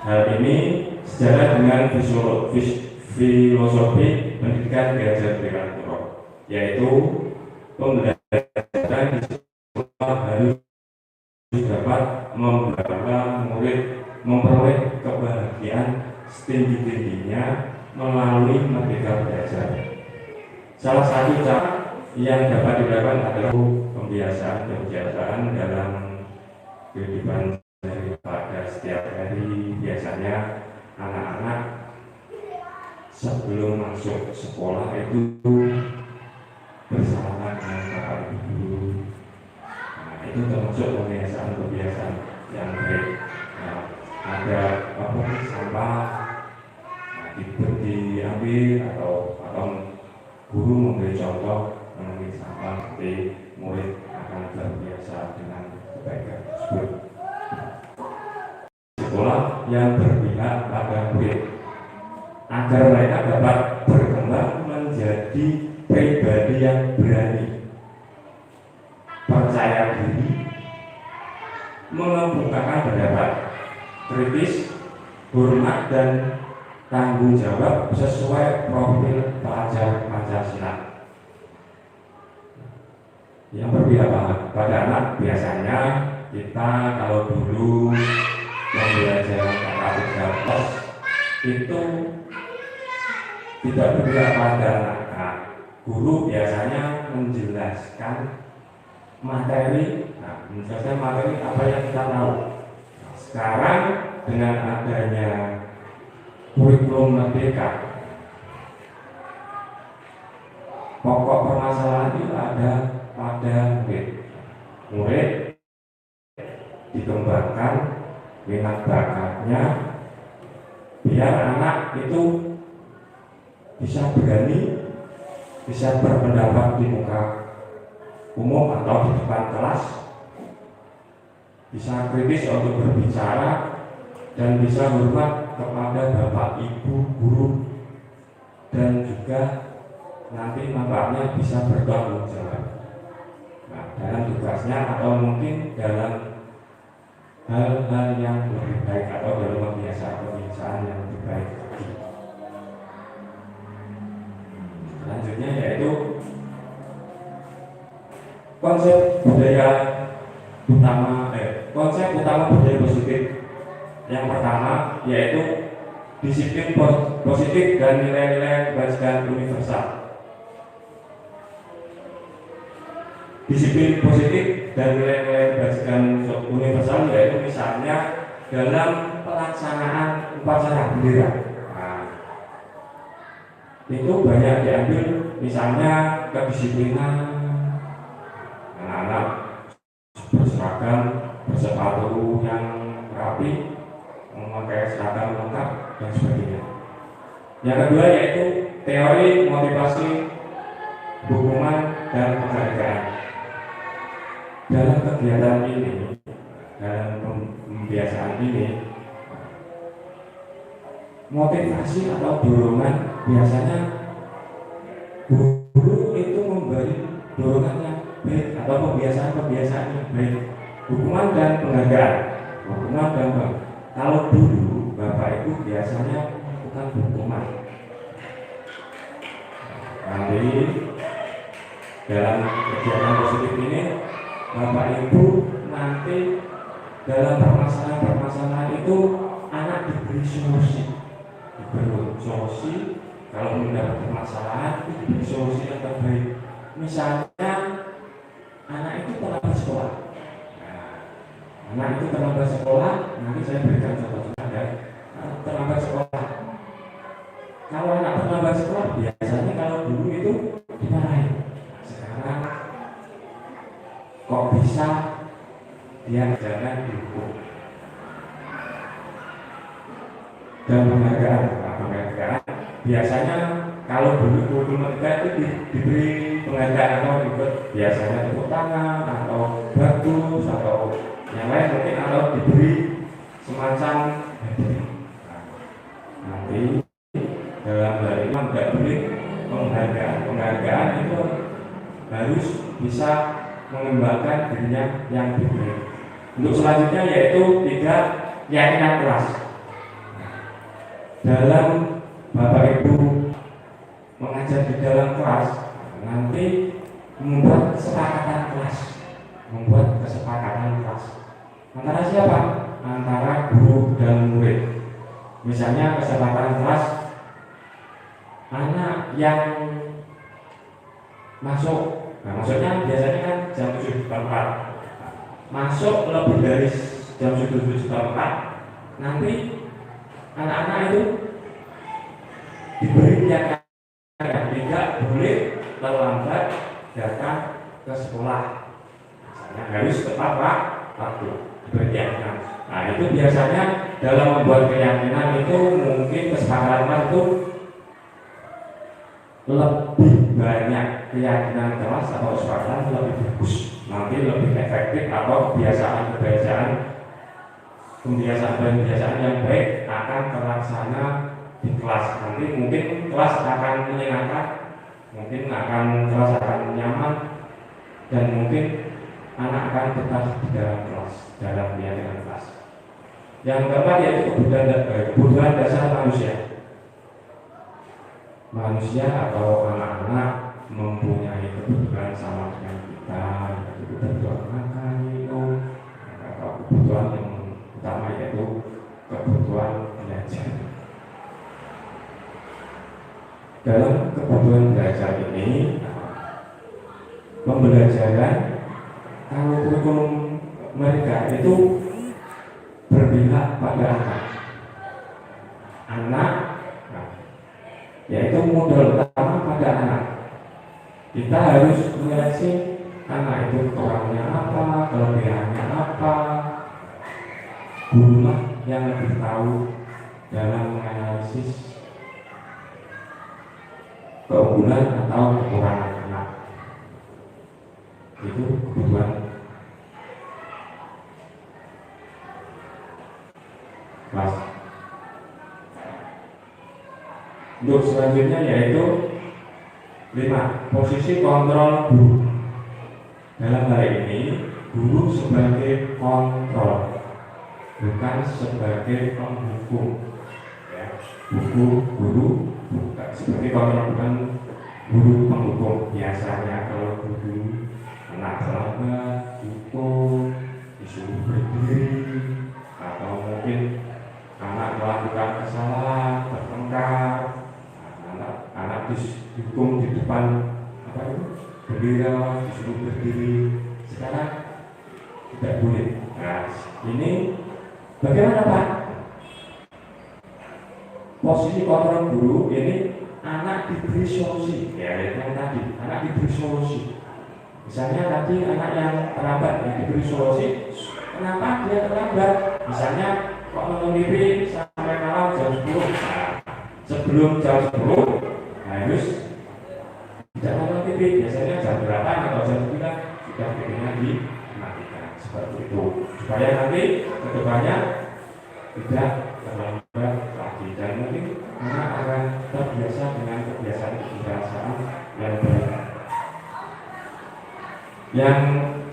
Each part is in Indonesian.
Hal ini sejalan dengan filosofi pendidikan Ki Hajar Dewantara, yaitu pembelajaran di sekolah harus dapat membawa murid memperoleh kebahagiaan setinggi-tingginya melalui Merdeka Belajar. Salah satu cara yang dapat dilakukan adalah pembiasaan dalam kehidupan pada setiap hari. Biasanya anak-anak sebelum masuk sekolah itu bersalaman dengan bapak ibu. Nah, itu termasuk kebiasaan yang baik. Nah, ada sampah diambil atau guru memberi contoh mengenai sampah, seperti murid akan terbiasa dengan kebaikan tersebut. Sekolah yang berpihak pada murid agar mereka dapat berkembang menjadi pribadi yang berani, percaya diri, mengemukakan pendapat, kritis, hormat dan tanggung jawab sesuai profil pelajar Pancasila. Yang berpihak pada anak, biasanya kita kalau dulu pembelajaran KK3+ itu tidak berpihak pada anak. Nah, guru biasanya menjelaskan materi apa yang kita tahu. Sekarang dengan adanya kurikulum Merdeka, pokok permasalahan itu ada pada murid dikembangkan minat bakatnya, biar anak itu bisa berani, bisa berpendapat di muka umum atau di depan kelas, bisa kritis untuk berbicara, dan bisa hormat kepada bapak ibu guru, dan juga nanti manfaatnya bisa bertanggung jawab. Nah, dalam tugasnya atau mungkin dalam hal-hal yang lebih baik atau dalam kebiasaan yang lebih baik. Selanjutnya yaitu konsep utama budaya positif. Yang pertama yaitu disiplin positif dan nilai-nilai kebajikan universal. Disiplin positif dan nilai-nilai kebajikan universal yaitu misalnya dalam pelaksanaan upacara bendera. Nah, itu banyak diambil, misalnya kedisiplinan anak-anak berseragam, bersepatu yang rapi, memakai seragam lengkap dan sebagainya. Yang kedua yaitu teori motivasi, dukungan dan penghargaan. Dalam kegiatan ini, dalam pembiasaan ini, motivasi atau dorongan biasanya guru itu memberi dorongan yang baik atau kebiasaan yang baik, dukungan dan penghargaan. Kalau dulu bapak ibu biasanya bukan hukuman. Nanti dalam kegiatan positif ini bapak ibu nanti dalam permasalahan itu anak diberi solusi. Kalau mendapat permasalahan itu diberi solusi yang terbaik. Misalnya anak itu terlambat sekolah. Nanti saya berikan contoh-contoh ya. Terlambat sekolah. Kalau anak terlambat sekolah biasanya kalau dulu itu dimarahin. Sekarang kok bisa dia jangan dihukum. Dan penghargaan biasanya kalau dulu guru mereka itu diberi penghargaan atau ikut biasanya tepuk tangan atau bagus atau yang lain mungkin, atau diberi semacam nanti dalam hal ini tidak boleh penghargaan itu harus bisa mengembangkan dirinya yang baik. Untuk selanjutnya yaitu 3 keyakinan keras. dalam Bapak Ibu mengajar di dalam kelas, nanti membuat kesepakatan kelas antara siapa? Antara guru dan murid. Misalnya kesepakatan kelas, anak yang masuk, maksudnya biasanya kan jam 7.04, masuk lebih dari jam 7.04, nanti anak-anak itu diberi keyakinan tidak boleh terlambat datang ke sekolah. Misalnya harus tepat waktu, diberi keyakinan. Nah, itu biasanya dalam membuat keyakinan itu mungkin kesepakatan itu lebih banyak keyakinan kelas atau kesepakatan lebih bagus, nanti lebih efektif, atau kebiasaan yang baik akan terlaksana di kelas. Nanti mungkin kelas akan menyenangkan, mungkin kelas akan nyaman, dan mungkin anak akan betah di dalam kelas, dalam keyakinan kelas. Yang keempat yaitu kebutuhan dasar manusia atau anak-anak mempunyai kebutuhan sama dengan kita, yaitu kebutuhan makan, minum, atau kebutuhan yang utama yaitu kebutuhan belajar. Dalam kebutuhan belajar ini, pembelajaran kalau kurikulum mereka itu berpihak pada anak, yaitu modal utama pada anak. Kita harus menyeleksi anak itu kurangnya apa, kelebihannya apa. Gurulah yang lebih tahu dalam menganalisis keunggulan atau kekurangan anak. Itu kebutuhan. Mas. Untuk selanjutnya yaitu 5. Posisi kontrol guru. Dalam hal ini guru sebagai kontrol, bukan sebagai penghukum. Ya, guru bukan sebagai kontrol, bukan guru penghukum. Biasanya kalau guru anak terlambat, hukum, disuruh berdiri, atau mungkin anak melakukan kesalahan, bertengkar, anak dihukum di depan bendera, disuruh berdiri. Sekarang tidak boleh. Nah, ini bagaimana Pak? Posisi kontrol guru ini anak diberi solusi. Ya, itu yang tadi, anak diberi solusi. Misalnya tadi anak yang terlambat yang diberi solusi, kenapa dia terlambat? Misalnya kok nonton TV sampai malam jam 10. Nah, sebelum jam 10 harus tidak nonton TV. Biasanya jam 8 atau jam 9 sudah TV-nya dimatikan. Seperti itu, supaya nanti kedepannya tidak terlambat lagi, dan mungkin anak akan terbiasa dengan kebiasaan yang baik. Yang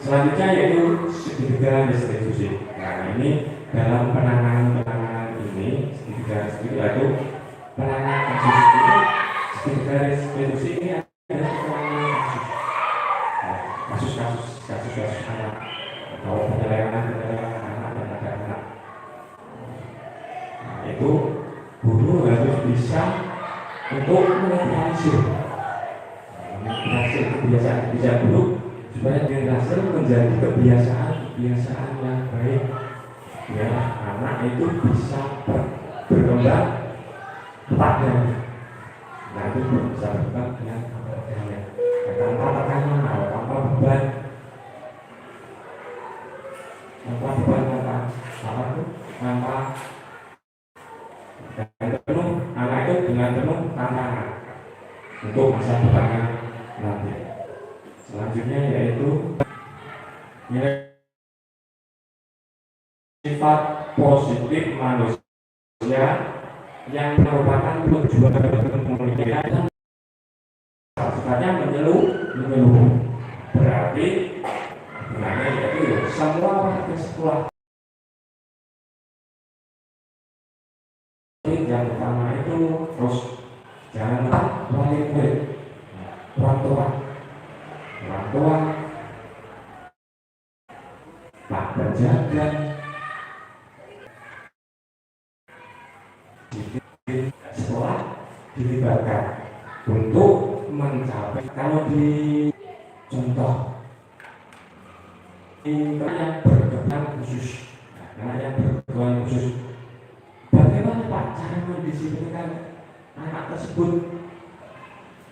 selanjutnya yaitu segitiga restitusi. Nah, ini dalam penanganan ini segitiga restitusi yaitu penanganan kasus ini. Segitiga restitusi ini adalah penanganan kasus anak atau penyelewengan anak dan anak. Nah, itu guru harus bisa untuk menetralisir kebiasaan buruk, supaya berhasil menjadi kebiasaan yang baik, ya anak itu bisa berkembang padanya. Nah, itu bisa berkembang dengan padanya, tanpa tekanan atau tanpa beban, tanpa dan penuh. Anak itu dengan penuh tantangan untuk masa depannya nanti. Selanjutnya yaitu nilai sifat positif manusia yang merupakan tujuan komunikasi. Sifatnya menyeluruh. Berarti gunanya yaitu semua warga sekolah yang pertama itu terus jangan lupa wali murid, orang tua, pak penjaga, sekolah dilibatkan untuk mencapai. Kalau di contoh yang berkebutuhan khusus, yang berkebutuhan khusus, bagaimana Pak cara mendisiplinkan anak tersebut?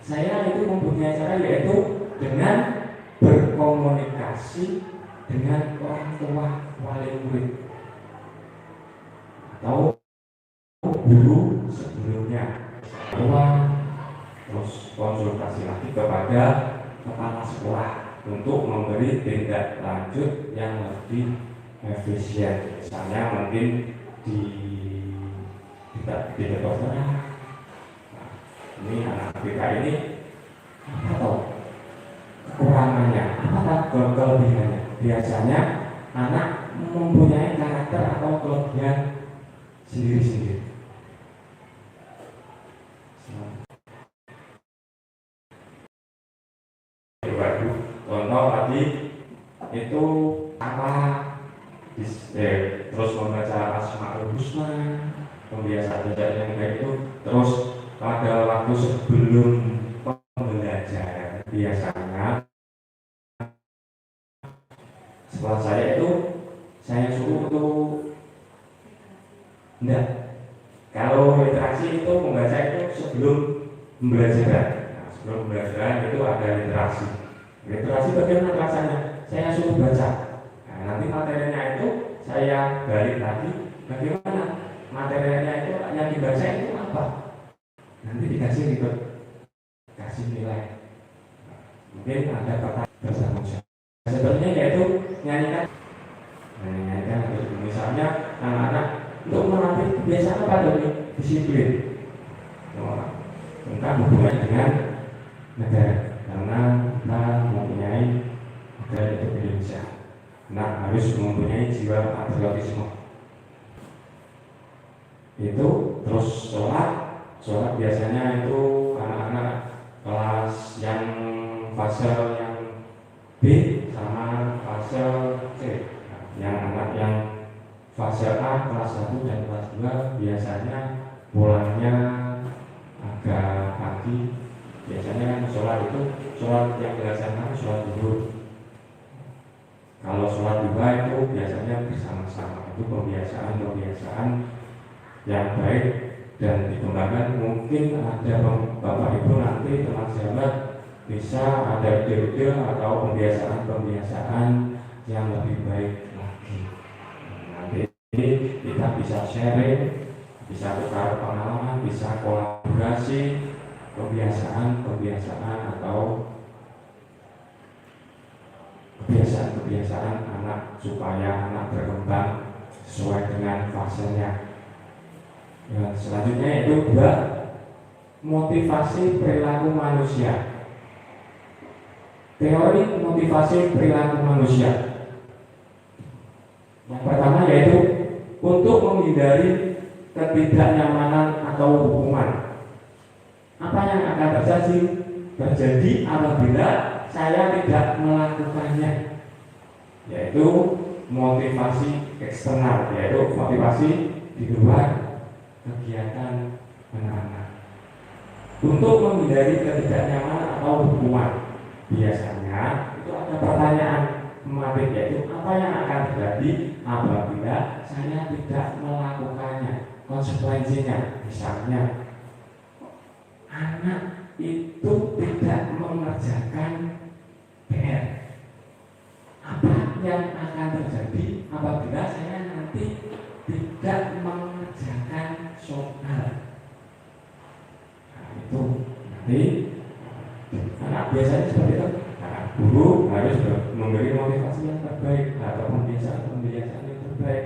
Saya itu mempunyai cara, yaitu dengan berkomunikasi dengan orang tua wali murid atau guru sebelumnya, terus konsultasi lagi kepada kepala sekolah untuk memberi tindak lanjut yang lebih efisien. Misalnya mungkin di dokter, ini anak kita ini apa tahu kekurangannya, apa kelebihannya. Biasanya anak mempunyai karakter atau kelebihan sendiri-sendiri. Contoh tadi itu apa? Terus membaca Asmaul Husna, pembiasaan yang baik itu. Terus pada waktu sebelum pembelajaran, biasanya setelah saya suruh untuk enggak, kalau literasi itu membaca itu sebelum pembelajaran. Sebelum pembelajaran itu ada literasi bagaimana rasanya? Saya suruh baca. Nanti materinya itu saya balik lagi, bagaimana materinya itu yang dibaca itu apa? Nanti dikasih nilai. Mungkin ada kata bersama saya. Sebenarnya yaitu nyanyikan. Misalnya anak-anak untuk melatih kebiasaan apa dulu? Disiplin. Tentang hubungan dengan negara, karena kita mempunyai negara itu Indonesia. Nah, harus mempunyai jiwa patriotisme. Itu terus sholat biasanya itu anak-anak kelas yang fase yang B sama fase C. Yang anak yang fase A kelas 1 dan kelas 2 biasanya pulangnya agak pagi. Biasanya kan sholat yang dilaksanakan sholat zuhur. Kalau sholat juga itu biasanya bersama-sama. Itu pembiasaan yang baik dan dikembangkan. Mungkin ada Bapak Ibu nanti teman sahabat bisa ada ide-ide atau pembiasaan yang lebih baik lagi. Nanti kita bisa sharing, bisa tukar pengalaman, bisa kolaborasi kebiasaan atau kebiasaan anak supaya anak berkembang sesuai dengan fasenya. Selanjutnya itu 2, motivasi perilaku manusia. Teori motivasi perilaku manusia. Yang pertama yaitu untuk menghindari ketidaknyamanan atau hukuman. Apa yang akan terjadi apabila saya tidak melakukannya? Yaitu motivasi eksternal, yaitu motivasi di luar kegiatan anak-anak. Untuk menghindari ketidaknyamanan atau hukuman, biasanya itu ada pertanyaan materi, yaitu apa yang akan terjadi apabila saya tidak melakukannya, konsekuensinya. Misalnya anak itu tidak mengerjakan PR, apa yang akan terjadi apabila saya nanti tidak mengerjakan soal? Nah, itu nanti anak biasanya seperti itu. Nah, guru harus memberi motivasi yang terbaik atau pembiasaan yang terbaik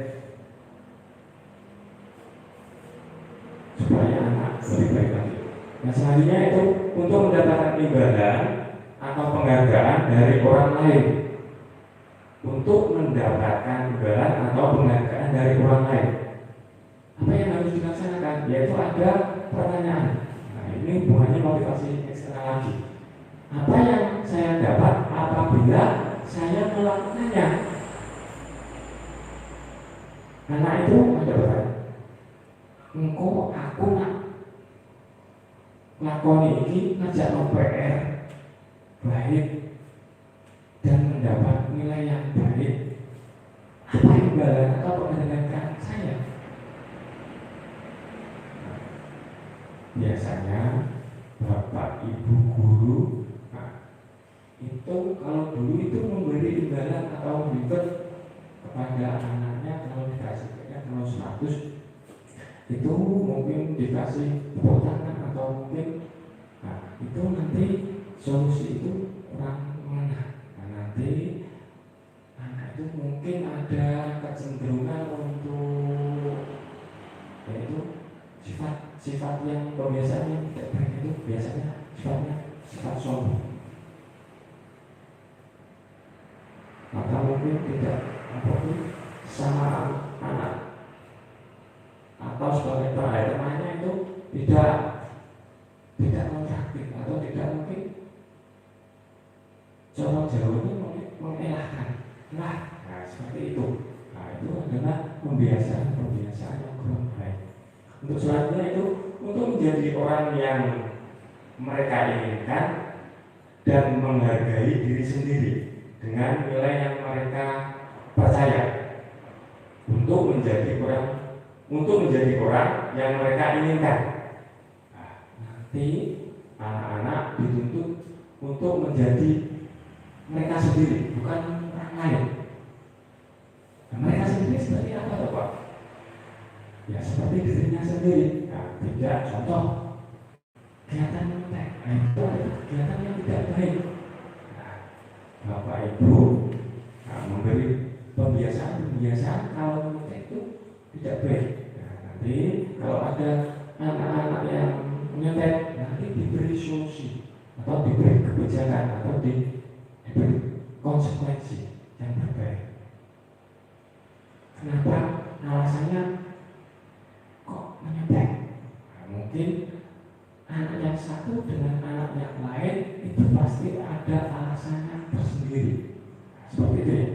supaya anak lebih baik lagi. Nah, selanjutnya itu untuk mendapatkan imbalan atau penghargaan dari orang lain. Untuk mendapatkan imbalan atau penghargaan dari orang lain, apa yang harus dilaksanakan? yaitu ada pertanyaan. Nah, ini hubungannya motivasi eksternal lagi. Apa yang saya dapat apabila saya melakukannya? Anak itu ada bertanya, engkau aku nak lakoni ini ngajak PR baik dan mendapat nilai yang baik. Apa imbalan atau penghargaan saya? Biasanya bapak ibu guru itu kalau dulu itu memberi imbalan atau reward kepada anaknya, kalau dikasih kalau 100 itu mungkin dikasih tepuk tangan atau mungkin itu nanti solusi itu kurang mana. Nah, nanti anak itu mungkin ada kecenderungan untuk yaitu sifat yang kebiasaan yang tidak baik itu biasanya sifat sombong. Maka mungkin tidak apapun sama anak atau sebagai temannya itu tidak kontraktif atau tidak mungkin cara jauhnya mengelakkan. Nah, seperti itu. Nah, itu adalah pembiasaan yang kurang baik. Untuk selanjutnya itu untuk menjadi orang yang mereka inginkan dan menghargai diri sendiri dengan nilai yang mereka percaya, untuk menjadi orang yang mereka inginkan. Nah, nanti anak-anak dituntut untuk menjadi mereka sendiri, bukan orang lain. Nah, mereka sendiri seperti apa, Pak? Ya seperti dirinya sendiri. Nah, tidak contoh kegiatan yang baik. Nah, itu adalah kegiatan yang tidak baik. Nah, Bapak Ibu memberi pembiasaan kalau itu tidak baik. Nah, nanti kalau ada anak-anak yang menyetek, nanti diberi solusi atau diberi kebijakan atau diberi konsekuensi yang terbaik. Kenapa? Alasannya kok menyetek? Nah, mungkin anak yang satu dengan anak yang lain itu pasti ada alasannya tersendiri. Seperti itu ya.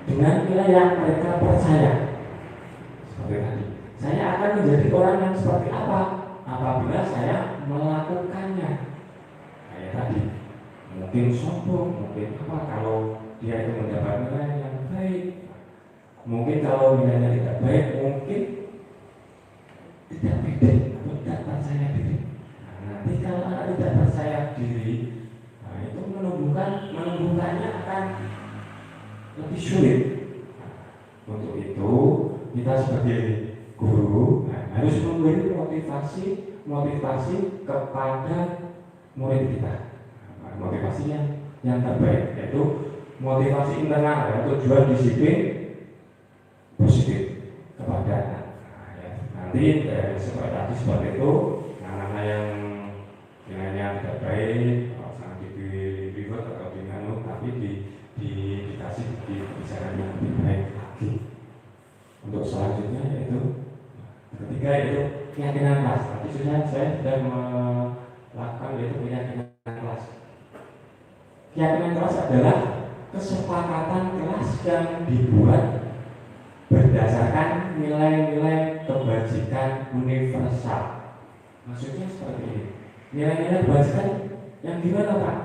Dengan nilai yang mereka percaya. Seperti tadi, saya akan menjadi orang yang seperti apa apabila saya melakukannya. Kayak tadi, mungkin sombong, mungkin apa kalau dia itu mendapat nilai yang baik. Mungkin kalau nilainya tidak baik, mungkin tidak pede atau tidak percaya diri. Nah, nanti kalau anak tidak percaya diri, nah itu menumbuhkannya akan lebih sulit. Nah, untuk itu kita sebagai guru harus memberi motivasi kepada murid kita. Nah, motivasi yang terbaik, yaitu motivasi internal, yaitu tujuan disiplin positif kepada anak. Nanti seperti itu, anak-anak yang nilainya tidak baik, sangat di-reward atau di-manu, tapi dikasih kebijakan yang lebih baik lagi. Untuk selanjutnya yaitu ketiga yaitu keyakinan kelas. Tadi saya sudah melakukan yaitu keyakinan kelas. Keyakinan kelas adalah kesepakatan kelas yang dibuat berdasarkan nilai-nilai kebajikan universal. Maksudnya seperti ini. Nilai-nilai kebajikan yang gimana, Pak?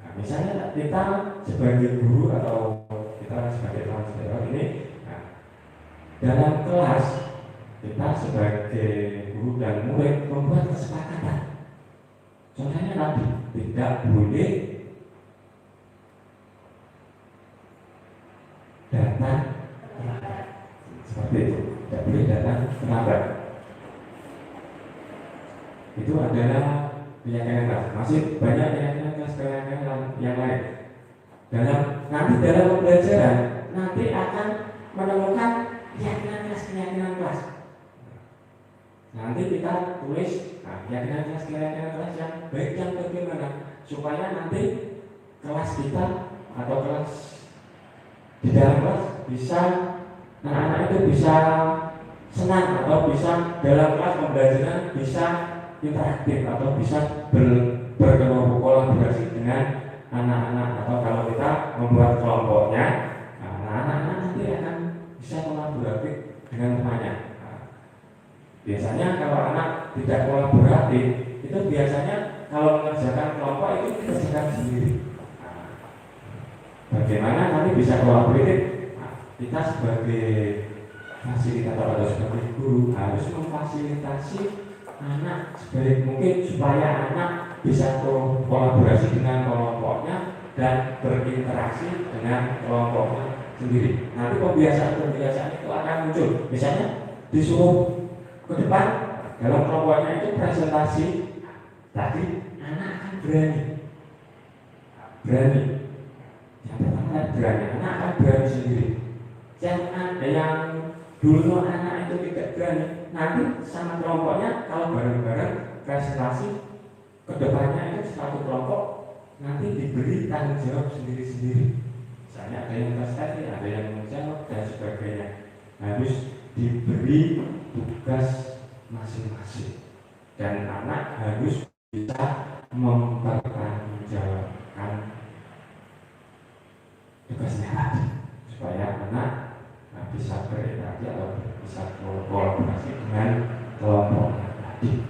Nah, misalnya kita sebagai guru atau kita sebagai teman sejawat ini, dalam kelas kita sebagai guru dan murid membuat kesepakatan. Contohnya tadi, tidak boleh datang terlambat. Seperti itu, tidak boleh datang terlambat. Itu adalah keyakinan kelas. Masih banyak keyakinan yang lain. Nanti dalam pembelajaran nanti akan menemukan keyakinan kelas. Nanti kita tulis keyakinan kelas yang baik yang bagaimana supaya nanti kelas kita atau kelas di dalam kelas bisa anak-anak itu bisa senang atau bisa dalam kelas pembelajaran bisa interaktif atau bisa berkolaborasi dengan anak-anak, atau kalau kita membuat kelompoknya, nah, anak-anak nanti akan bisa kolaboratif dengan temannya. Nah, biasanya kalau anak tidak kolaboratif itu biasanya kalau mengerjakan kelompok itu dikerjakan sendiri. Nah, bagaimana nanti bisa kolaboratif? Nah, kita sebagai fasilitator atau sebagai guru harus memfasilitasi anak sebaik mungkin supaya anak bisa kolaborasi dengan kelompoknya dan berinteraksi dengan kelompoknya sendiri. Nanti pembiasaan itu akan muncul. Misalnya disuruh ke depan dalam kelompoknya itu presentasi, tadi anak akan berani. Yang pertama berani, anak akan berani sendiri. Yang dulu anak itu tidak berani, nanti sama kelompoknya kalau bareng-bareng presentasi kedepannya itu satu kelompok nanti diberi tanggung jawab sendiri-sendiri. Misalnya ada yang presentasi, ada yang menjawab dan sebagainya, harus diberi tugas masing-masing dan anak harus bisa mempertanggungjawabkan tugasnya tadi supaya anak bisa berinteraksi atau bisa kolaborasi dengan kelompoknya tadi.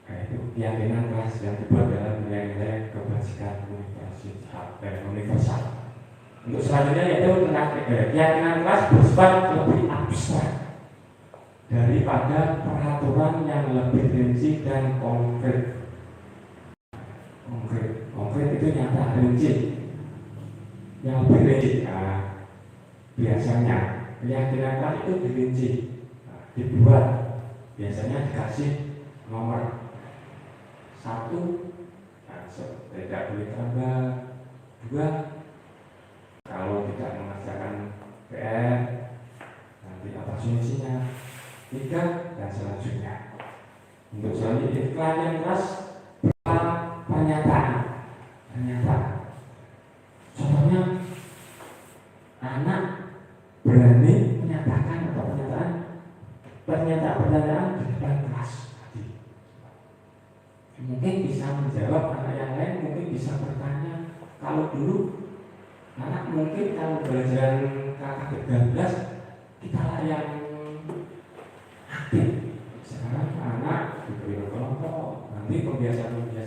Nah, itu keyakinan kelas yang kedua adalah nilai-nilai kebajikan universal. Untuk selanjutnya yaitu tentang keyakinan kelas bersifat lebih abstrak daripada peraturan yang lebih rinci dan konkret. Konkret itu nyata, rinci. Yang lebih rinci, biasanya keyakinan kelas itu dirinci, dibuat, biasanya dikasih nomor 1, tidak boleh tambah, 2, kalau tidak mengerjakan PR nanti apa solusinya, 3, dan selanjutnya. Untuk selanjutnya keyakinan kelas berupa pernyataan. Contohnya anak berani menyatakan atau pernyataan di depan kelas. Mungkin bisa menjawab, anak yang lain mungkin bisa bertanya. Kalau dulu anak mungkin kalau belajar KK13 kita lah yang aktif. Sekarang anak diberi kelompok, nanti pembiasaan nanti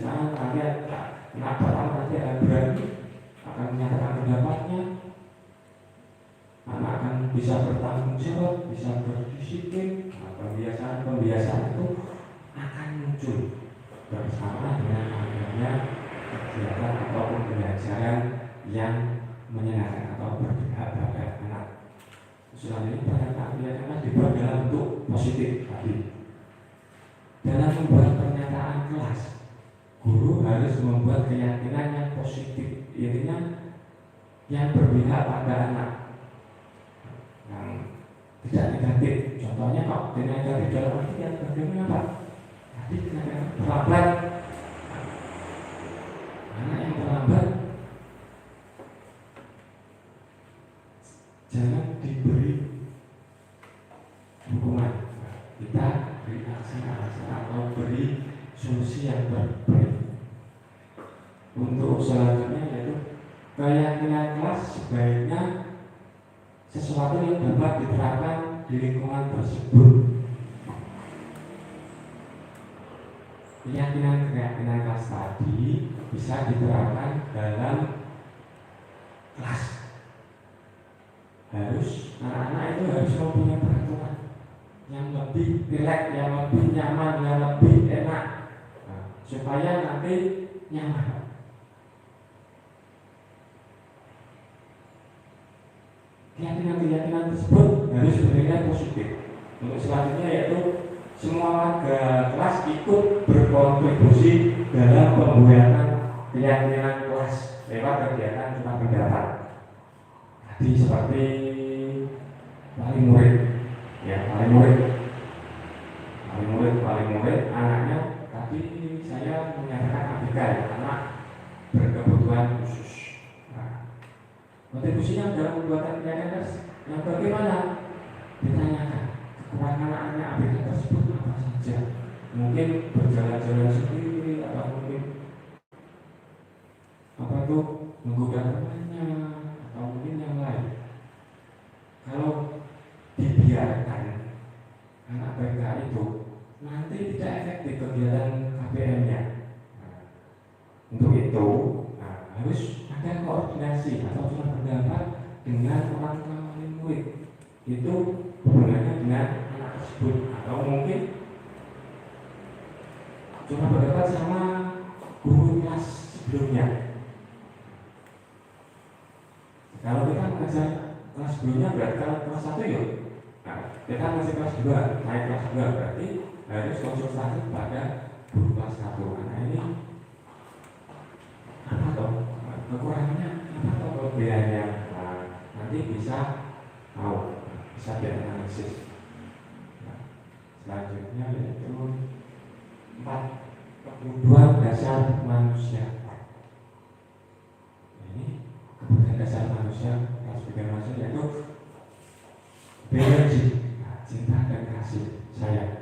anak pertama nanti berani akan menyatakan pendapatnya. Anak akan bisa bertanggung jawab, bisa berdisiplin. Pembiasaan itu akan muncul bersama dengan adanya kegiatan atau pembelajaran yang menyenangkan atau berpihak pada anak. Selanjutnya pernyataan dibuat dalam bentuk positif tadi. Dalam membuat pernyataan kelas, guru harus membuat keyakinan yang positif, intinya yang berpihak pada anak, yang tidak negatif. Contohnya kok negatif dalam arti yang bagaimana Pak? Tadi terlambat, anak yang terlambat jangan diberi hukuman, kita beri aksi atau beri solusi yang baik. Untuk selanjutnya yaitu keyakinan kelas sebaiknya sesuatu yang dapat diterapkan di lingkungan tersebut. Keyakinan kelas tadi bisa diterapkan dalam kelas. Anak-anak itu harus mempunyai peraturan yang lebih rileks, yang lebih nyaman, yang lebih enak, supaya nanti nyaman. Keyakinan tersebut harus bernilai positif. Untuk selanjutnya yaitu semua warga kelas ikut berkontribusi dalam pembuatan keyakinan kelas lewat kegiatan cuma pendapat. Tadi seperti paling murid anaknya tadi saya menyatakan ABK, anak berkebutuhan khusus. kontribusinya dalam pembuatan PNS yang bagaimana? Ditanyakan kekurangan anak ABK tersebut apa saja. Mungkin berjalan-jalan sendiri, atau mungkin menggoda temannya, atau mungkin yang lain. Kalau dibiarkan anak ABK itu nanti tidak efektif kegiatan KPM-nya. Untuk itu harus ada koordinasi atau surat pendapat dengan orang tua murid. Itu hubungannya dengan anak tersebut, atau mungkin surat pendapat sama guru kelas sebelumnya. Kalau kita mengajar kelas sebelumnya berarti kalau kelas 1 ya, kita masih kelas 2, naik kelas 2 berarti harus konsultasi pada guru kelas 1. Nah ini apa toh kekurangannya, apa toh kelebihannya, nanti bisa bisa dianalisis. Selanjutnya yaitu 4 kebutuhan dasar manusia. Ini kebutuhan dasar manusia harus manusia yaitu energi, cinta dan kasih sayang.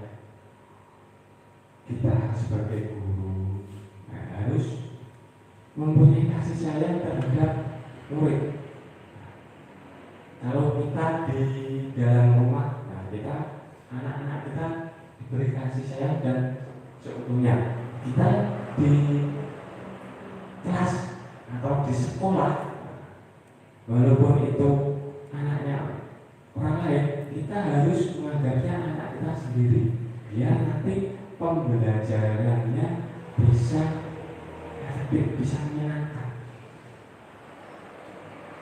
Kita sebagai guru harus mempunyai kasih sayang terhadap murid. Kalau kita di dalam rumah, kita anak-anak kita diberi kasih sayang dan seutuhnya. Kita di kelas atau di sekolah, walaupun itu anaknya orang lain, kita harus menganggapnya anak kita sendiri, biar nanti pembelajarannya bisa efektif, bisa menyenangkan.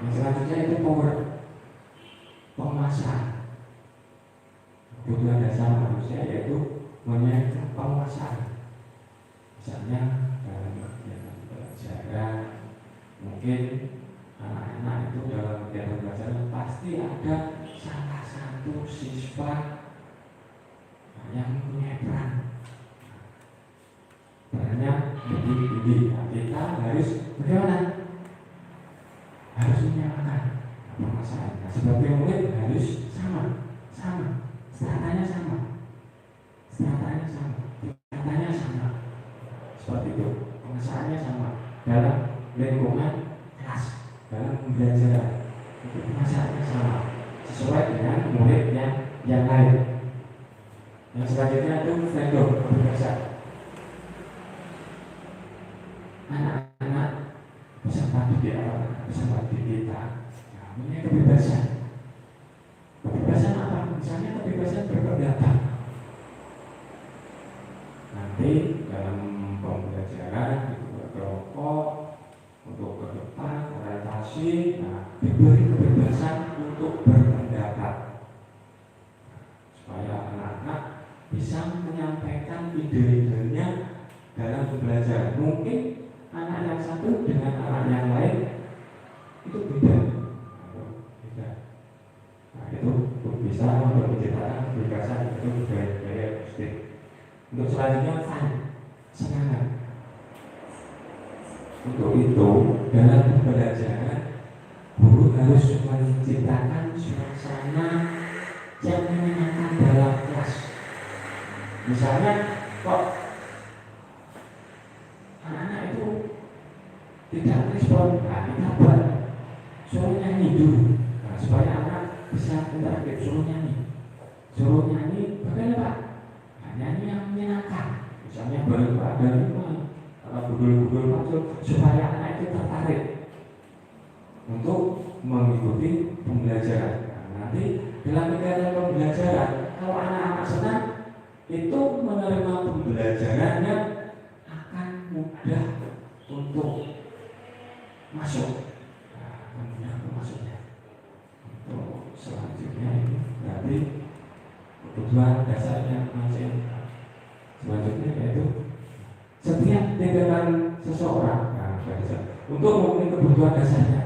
Yang selanjutnya itu penguasaan. Kebutuhan dasar manusia yaitu menyenangkan penguasaan. Misalnya dalam kegiatan pelajaran, mungkin anak-anak itu dalam kegiatan pelajaran pasti ada salah satu siswa yang mempunyai perannya lebih tinggi. Kita harus bagaimana? Harus menyamakan penguasaan. Sebagai murid harus sama, stratanya sama, tingkatannya sama. Seperti itu, penguasaannya sama dalam lingkungan kelas, dalam pembelajaran. Itu penguasaannya sama, sesuai dengan murid yang lain. Yang selanjutnya itu freedom, kebebasan. Anak-anak peserta didik kita punya kebebasan. Kebebasan apa? Misalnya kebebasan berpendapat. Nanti dalam pembelajaran itu berkelompok untuk ke depan orientasi, diberi kebebasan untuk berpendapat supaya anak-anak bisa menyampaikan ide-idenya dalam belajar. Mungkin anak yang satu dengan anak yang lain itu beda. Itu bisa menciptakan kebebasan, itu gaya positif. Untuk selanjutnya senangan. Untuk itu dalam pembelajaran guru harus menciptakan suasana yang menyenangkan dalam kelas. Misalnya kok anak-anak itu tidak respon, kita buat suruh nyanyi dulu, supaya anak bisa interaktif. Suruh nyanyi bagaimana Pak? Nyanyi yang menyenangkan. Misalnya baru Pak dari rumah atau budul-budul masuk, supaya anak itu tertarik untuk mengikuti pembelajaran. Nanti dalam kegiatan pembelajaran, kalau anak-anak senang, itu menerima pembelajarannya akan mudah untuk masuk. Untuk selanjutnya ini berarti kebutuhan dasarnya masing. Selanjutnya yaitu setiap tindakan seseorang untuk memenuhi kebutuhan dasarnya.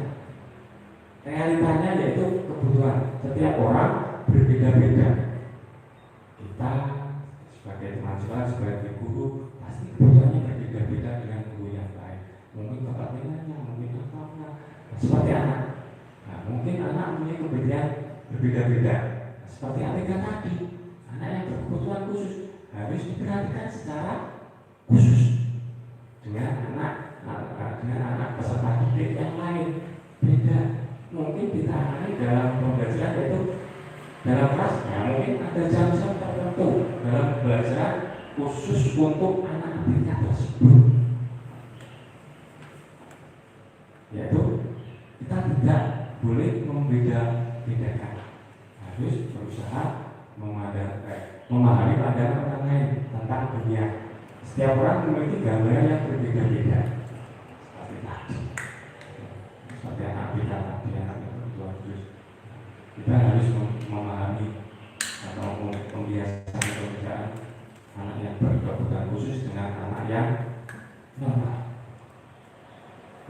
Realitanya yaitu kebutuhan setiap orang berbeda-beda. Kita sebagai mahasiswa, sebagai guru, pasti kebutuhannya berbeda-beda dengan guru yang lain. Mungkin kepentingannya, mungkin apa. Seperti anak Nah, mungkin anak punya kebutuhan berbeda-beda. Seperti ATK tadi, anak yang berkebutuhan khusus harus diperhatikan secara khusus dengan anak peserta didik yang lain. Beda, mungkin ditangani dalam pembelajaran yaitu dalam kelas, ya mungkin ada jam-jam tertentu dalam pembelajaran khusus untuk anak ATK tersebut. Yaitu kita tidak boleh membeda-bedakan, harus berusaha memahami pandangan orang lain tentang dunia. Setiap orang memiliki gambaran yang berbeda-beda. Seperti tadi, seperti anak kita tadi, anak itu harus kita harus memahami atau membiasakan perbedaan anak yang berkebutuhan khusus dengan anak yang normal.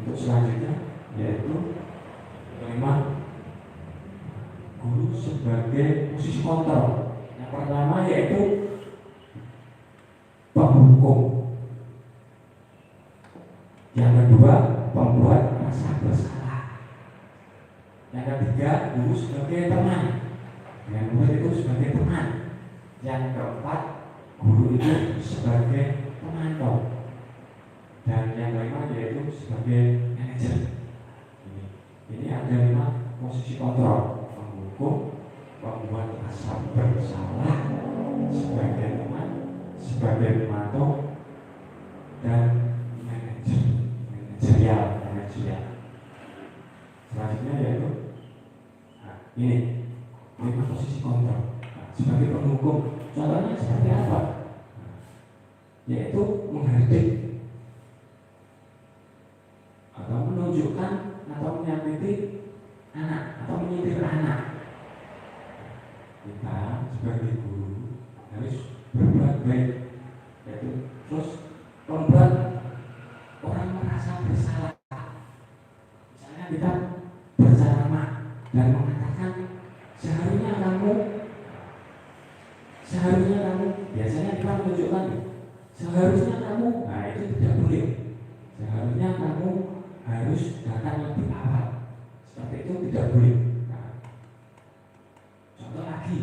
Untuk selanjutnya yaitu kelima, guru sebagai posisi kontrol. Yang pertama yaitu penghukum. Yang kedua, pembuat rasa bersalah. Yang ketiga, guru sebagai teman. Yang kedua itu sebagai teman. Yang keempat, guru itu sebagai pemantau. Dan yang kelima yaitu sebagai manajer. Ini ada 5 posisi kontrol: penghukum, pembuat rasa bersalah, sebagai teman, sebagai pemantau, dan manajerial. Selanjutnya yaitu ini 5 posisi kontrol. Sebagai penghukum, contohnya seperti apa? Yaitu menghardik atau menunjukkan atau menyakiti anak atau menyindir anak. Kita sebagai guru harus berbuat baik, yaitu terus membuat orang merasa bersalah. Misalnya kita berceramah dan mengatakan seharusnya kamu, biasanya kita menunjukkan seharusnya kamu, nah itu tidak boleh. Seharusnya kamu harus datang lebih awal. Seperti itu tidak boleh. Nah, contoh lagi,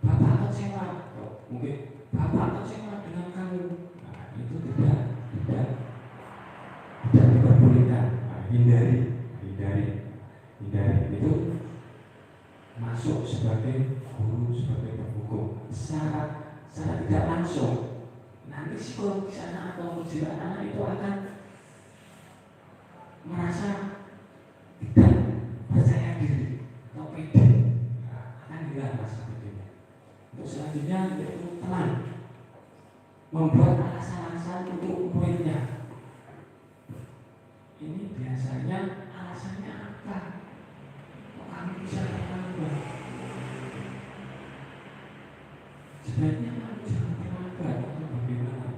bapak kecewa, mungkin bapak kecewa dengan kamu. Nah, itu tidak diperbolehkan. Nah, hindari itu masuk sebagai guru, sebagai penghukum secara tidak langsung. Nanti psikologis anak atau kejiwaan anak itu akan merasa tidak percaya diri atau pede, akan hilang rasa pedenya. Untuk selanjutnya yaitu teman, membuat alasan-alasan untuk muridnya. Ini biasanya alasannya apa? Kok kamu bisa terlambat? Sebaiknya kamu jangan terlambat atau bagaimana?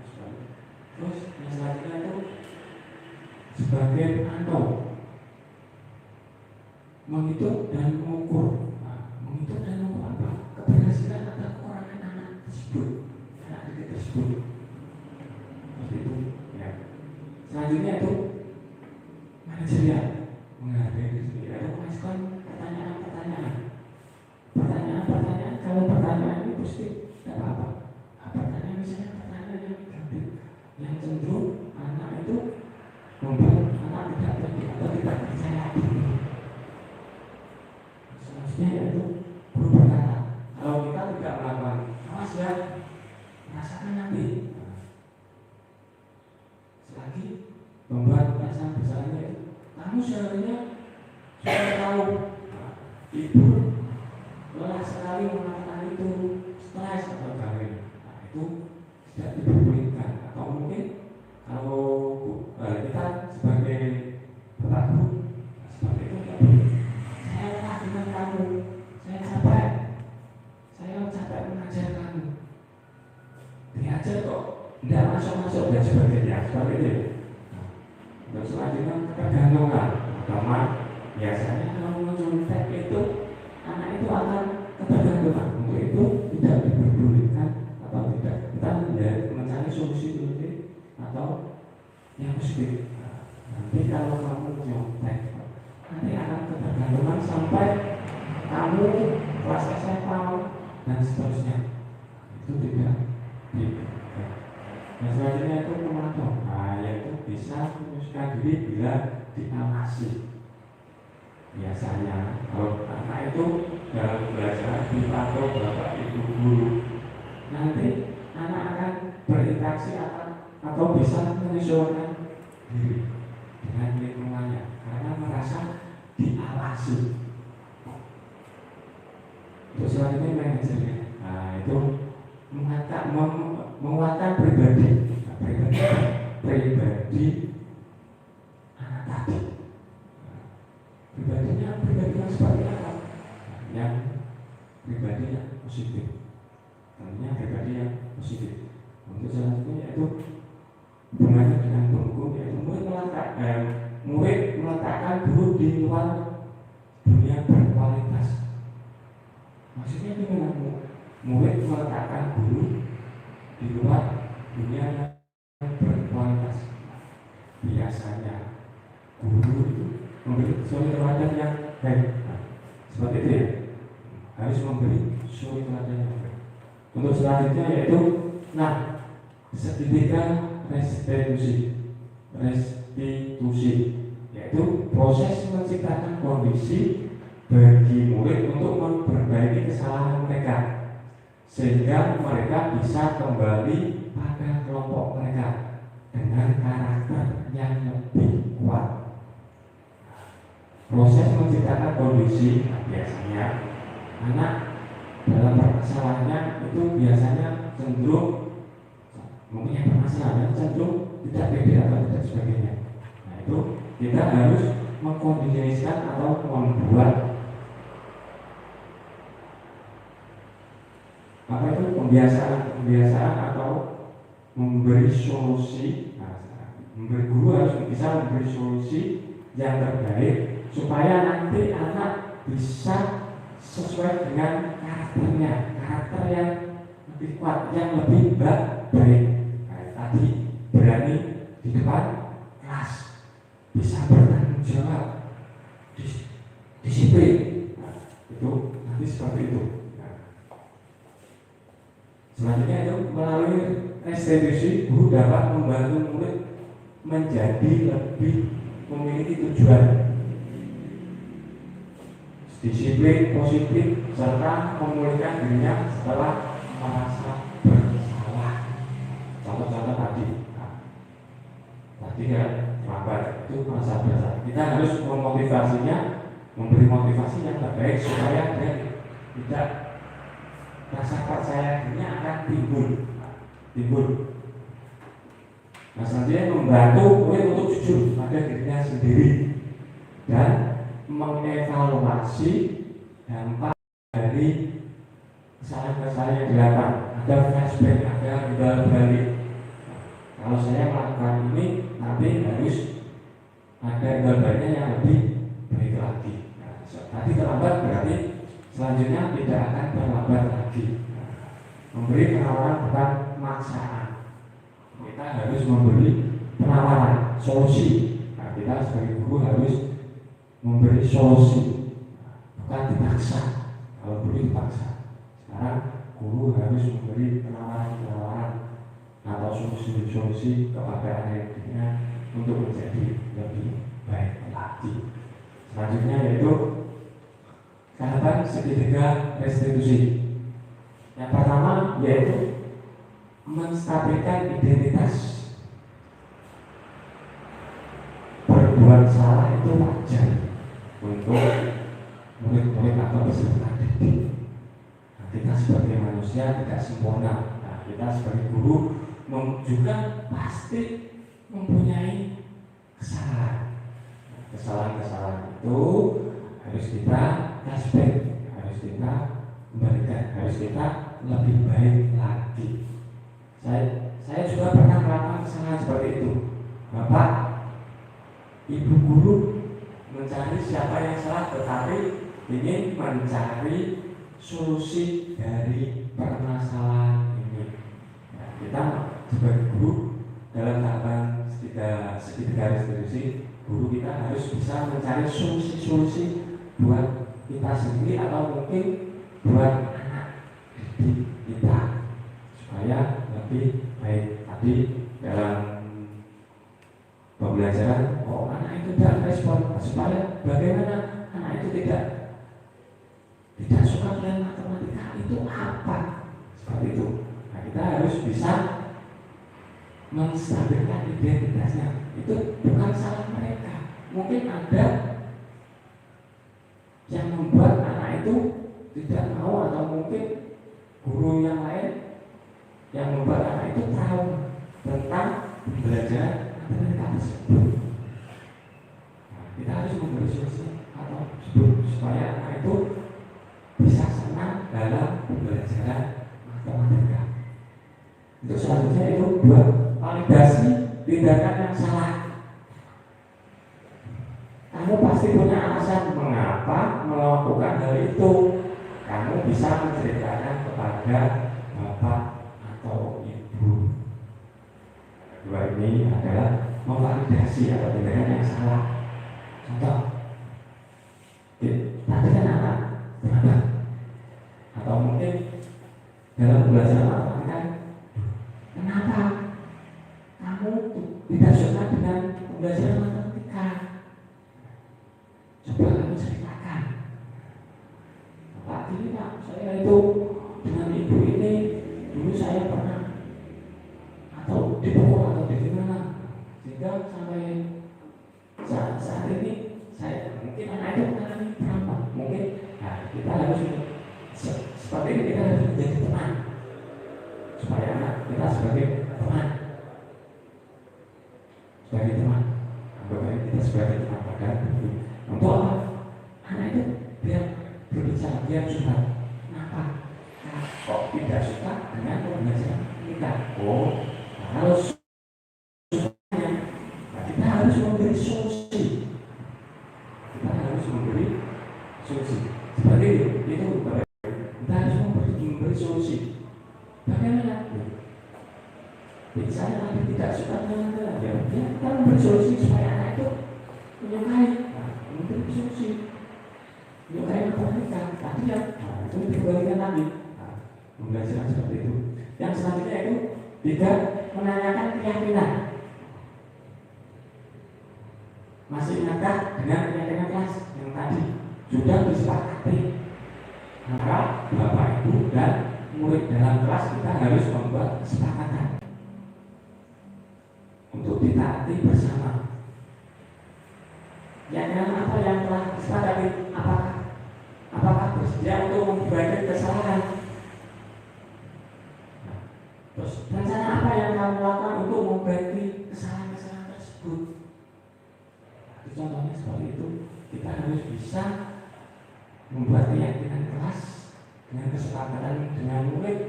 Terus yang selanjutnya itu sebagai pemantau, menghitung dan mengukur. Menghitung dan mengukur apa? Keberhasilan atau kekurangan anak tersebut, anak didik tersebut. Seperti itu. Ya. Selanjutnya itu manajerial, menghargai diri sendiri atau mengajukan pertanyaan-pertanyaan. Kalau pertanyaan ini pasti tidak apa-apa. Pertanyaan misalnya pertanyaan yang negatif, yang cenderung anak itu membuat anak tidak pergi atau tidak percaya diri. Selanjutnya yaitu guru berkata, kalau kita tidak melakukan, awas ya, rasakan nanti. Selagi membuat perasaan bersalahnya itu, kamu seharusnya sudah tahu ibu lelah sekali mengatakan itu, stres atau galau. Nah, itu tidak diperbolehkan. Atau mungkin kalau kita sebagai bapak guru seperti itu ya, saya lelah dengan kamu, saya capek mengajar kamu, diajar kok tidak masuk dan sebagainya, seperti itu. Untuk selanjutnya ketergantungan, pertama biasanya kalau mencontek itu anak itu akan ketergantungan. Untuk itu tidak diperbolehkan atau tidak, kita mencari solusi atau yang positif. Nanti kalau kamu nyontek, nanti akan ketergantungan. teman sampai kamu kelas SMA dan seterusnya. Itu tidak nah, selanjutnya itu memantau. Nah, yaitu bisa menyusulkan diri bila diawasi. Biasanya kalau anak itu dalam belajar dipantau bapak ibu guru, nanti anak akan berinteraksi atau bisa menyesuaikan diri dengan lingkungannya karena merasa diawasi. Untuk selanjutnya manajernya, nah itu menguatkan pribadi anak tadi. Pribadi yang seperti apa? Yang pribadi yang positif. Tentunya pribadi yang positif. Untuk selanjutnya yaitu hubungannya dengan guru, yaitu murid meletakkan guru di luar dunia berkualitas. Maksudnya gimana? Murid meletakkan guru di luar dunia yang berkualitas. Biasanya guru itu memberi suri teladan yang baik. Seperti itu ya, harus memberi suri teladan yang baik. Untuk selanjutnya yaitu segitiga restitusi, yaitu proses menciptakan kondisi bagi murid untuk memperbaiki kesalahan mereka sehingga mereka bisa kembali pada kelompok mereka dengan karakter yang lebih kuat. Proses menciptakan kondisi, biasanya anak dalam permasalahannya itu biasanya cenderung mempunyai permasalahan, cenderung tidak pede atau tidak sebagainya. Nah itu kita harus mengkondisikan atau membuat apa itu pembiasaan atau memberi solusi. Memberi guru harus bisa memberi solusi yang terbaik supaya nanti anak bisa sesuai dengan karakter yang lebih kuat, yang lebih baik. Tadi berani di depan kelas, bisa bertanggung jawab, disiplin. Itu nanti seperti itu. Selanjutnya itu melalui restitusi guru dapat membantu murid menjadi lebih memiliki tujuan, disiplin positif serta memulihkan dirinya setelah merasa bersalah. Contoh-contoh tadi kan lambat itu merasa bersalah. Kita harus memotivasinya, memberi motivasi yang terbaik supaya dia tidak rasa percaya dirinya akan timbul. Nah, selanjutnya membantu murid untuk jujur pada dirinya sendiri dan mengevaluasi dampak dari kesalahan-kesalahan yang dilakukan. Ada flashback, ada timbal balik. Kalau saya melakukan ini, nanti harus ada timbal baliknya yang lebih baik lagi. Nah, tadi terlambat berarti selanjutnya tidak akan terlambat lagi. Memberi penawaran bukan maksaan. Kita harus memberi penawaran, solusi. Nah, kita sebagai guru harus memberi solusi, bukan dipaksa. Kalau guru dipaksa, sekarang guru harus memberi penawaran atau solusi kepada anak-anaknya untuk menjadi lebih baik lagi. Selanjutnya yaitu tahapan segitiga restitusi. Yang pertama yaitu menstabilkan identitas. Berbuat salah itu wajar untuk murid-murid atau peserta didik. Nah, kita sebagai manusia tidak sempurna. Nah, kita sebagai guru juga pasti mempunyai kesalahan. Kesalahan-kesalahan itu harus kita flashback, harus kita kembalikan, harus kita lebih baik lagi. Saya juga pernah melakukan kesalahan seperti itu. Bapak, ibu guru mencari siapa yang salah, tetapi ingin mencari solusi dari permasalahan ini. Nah, kita sebagai guru dalam tahapan segitiga restitusi, guru kita harus bisa mencari solusi-solusi buat kita sendiri atau mungkin buat anak didik kita supaya lebih baik. Tadi dalam pembelajaran, oh anak itu tidak respon, supaya bagaimana anak itu tidak suka dengan matematika itu apa, seperti itu. Nah, kita harus bisa menstabilkan identitasnya. Itu bukan salah mereka. Mungkin ada yang membuat anak itu tidak mau, atau mungkin guru yang lain yang membuat anak itu tahu tentang belajar matematika tersebut. Nah, kita harus memberi solusi atau supaya anak itu bisa senang dalam pembelajaran matematika. Untuk selanjutnya itu buat validasi tindakan yang salah. Kamu pasti punya alasan mengapa melakukan hal itu. Kamu bisa menceritakan kepada bapak atau ibu. Kedua ini adalah memvalidasi atau tindakan yang salah. Contoh, tadi kan anak berapa? Atau mungkin dalam pembelajaran matematika, kenapa kamu tidak suka dengan pembelajaran matematika? Coba kamu ceritakan. Pak, ini Pak, saya itu dengan ibu ini dulu saya pernah atau dipukul atau di mana, sehingga sampai saat ini saya mungkin anak itu mengalami trauma. Mungkin kita harus seperti ini, kita harus menjadi teman supaya anak kita sebagai teman, anggap kita sebagai teman pada untuk apa? Anak itu biar berbicara, biar suka. Kenapa? Kok tidak suka dengan pembelajaran kita? Oh, harus kita harus memberi solusi. Kita harus memberi solusi. Seperti itu kita harus memberi solusi. Bagaimana? Saya lagi tidak suka dengan ya kita memberi solusi supaya anak itu menyukai. Memberi solusi. Menyukai matematika. Tadi ya, itu dikembalikan lagi. Pembelajaran seperti itu. Yang selanjutnya itu tidak menanyakan keyakinan. Masih ingatkah dengan keyakinan kelas yang tadi sudah disepakati antara bapak ibu dan murid dalam kelas? Kita harus membuat kesepakatan untuk ditaati bersama. Keyakinan apa yang telah disepakati? Apakah bersedia untuk memperbaiki kesalahan? Terus rencana apa yang kamu lakukan untuk memperbaiki kesalahan-kesalahan tersebut? Contohnya seperti itu. Kita harus bisa membuat keyakinan kelas dengan kesepakatan dengan murid,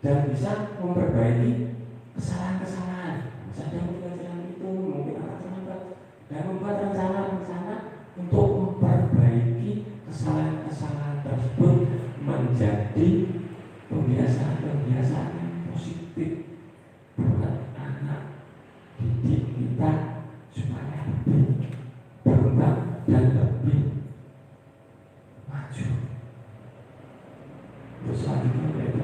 dan bisa memperbaiki kesalahan-kesalahan. Misalnya pembelajaran itu mungkin anak terlambat, dan membuat rencana-rencana untuk memperbaiki kesalahan-kesalahan tersebut menjadi pembiasaan-pembiasaan yang positif buat anak didik kita supaya lebih berkembang dan lebih maju. Terus selanjutnya itu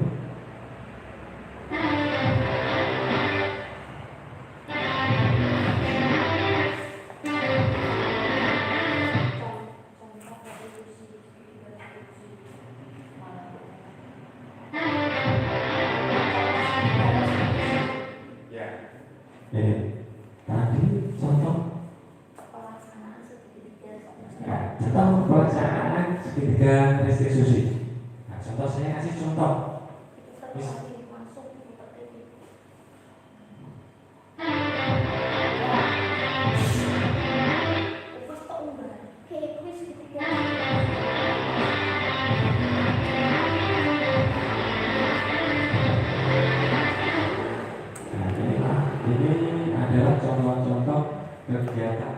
pelaksanaan segitiga restitusi. Nah, contoh saya kasih contoh. Ini adalah contoh-contoh kegiatan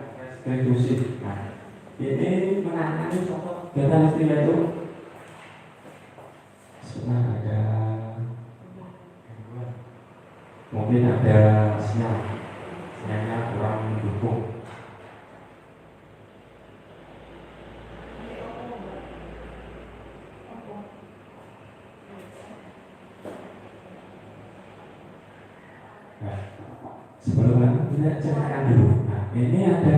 restitusi. Nah, ini menangani contoh kegiatan restitusi itu ada mungkin ada sinyalnya kurang mendukung. kita ceritakan dulu. Nah, ini ada